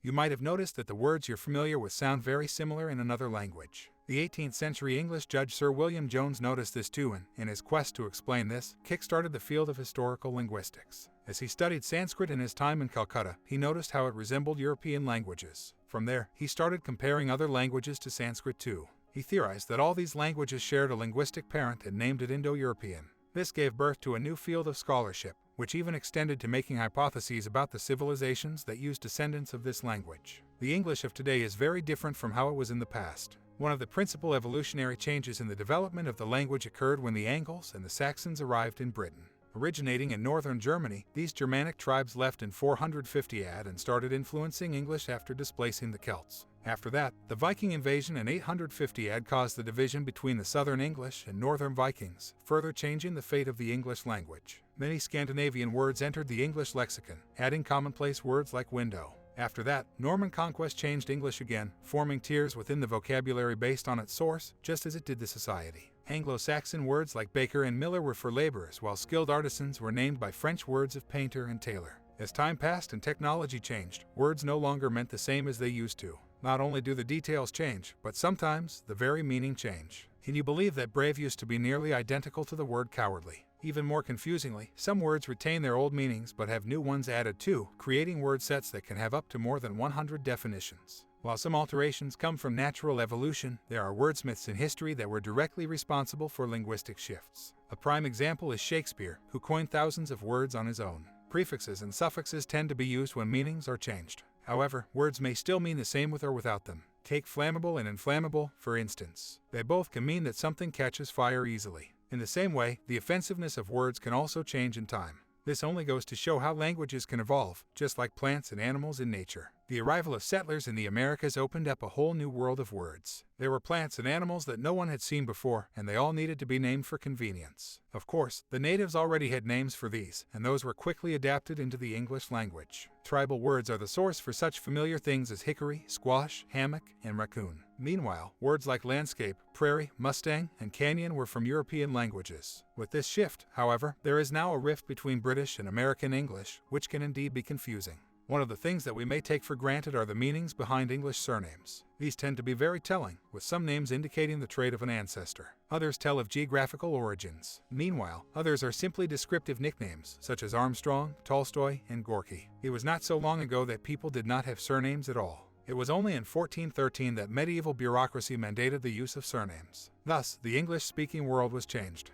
You might have noticed that the words you're familiar with sound very similar in another language. The 18th century English judge Sir William Jones noticed this too and, in his quest to explain this, kick-started the field of historical linguistics. As he studied Sanskrit in his time in Calcutta, he noticed how it resembled European languages. From there, he started comparing other languages to Sanskrit too. He theorized that all these languages shared a linguistic parent and named it Indo-European. This gave birth to a new field of scholarship, which even extended to making hypotheses about the civilizations that used descendants of this language. The English of today is very different from how it was in the past. One of the principal evolutionary changes in the development of the language occurred when the Angles and the Saxons arrived in Britain. Originating in northern Germany, these Germanic tribes left in 450 AD and started influencing English after displacing the Celts. After that, the Viking invasion in 850 AD caused the division between the southern English and northern Vikings, further changing the fate of the English language. Many Scandinavian words entered the English lexicon, adding commonplace words like window. After that, Norman conquest changed English again, forming tiers within the vocabulary based on its source, just as it did the society. Anglo-Saxon words like baker and miller were for laborers, while skilled artisans were named by French words of painter and tailor. As time passed and technology changed, words no longer meant the same as they used to. Not only do the details change, but sometimes the very meaning change. Can you believe that brave used to be nearly identical to the word cowardly? Even more confusingly, some words retain their old meanings but have new ones added too, creating word sets that can have up to more than 100 definitions. While some alterations come from natural evolution, there are wordsmiths in history that were directly responsible for linguistic shifts. A prime example is Shakespeare, who coined thousands of words on his own. Prefixes and suffixes tend to be used when meanings are changed. However, words may still mean the same with or without them. Take flammable and inflammable, for instance. They both can mean that something catches fire easily. In the same way, the offensiveness of words can also change in time. This only goes to show how languages can evolve, just like plants and animals in nature. The arrival of settlers in the Americas opened up a whole new world of words. There were plants and animals that no one had seen before, and they all needed to be named for convenience. Of course, the natives already had names for these, and those were quickly adapted into the English language. Tribal words are the source for such familiar things as hickory, squash, hammock, and raccoon. Meanwhile, words like landscape, prairie, mustang, and canyon were from European languages. With this shift, however, there is now a rift between British and American English, which can indeed be confusing. One of the things that we may take for granted are the meanings behind English surnames. These tend to be very telling, with some names indicating the trait of an ancestor. Others tell of geographical origins. Meanwhile, others are simply descriptive nicknames, such as Armstrong, Tolstoy, and Gorky. It was not so long ago that people did not have surnames at all. It was only in 1413 that medieval bureaucracy mandated the use of surnames. Thus, the English-speaking world was changed.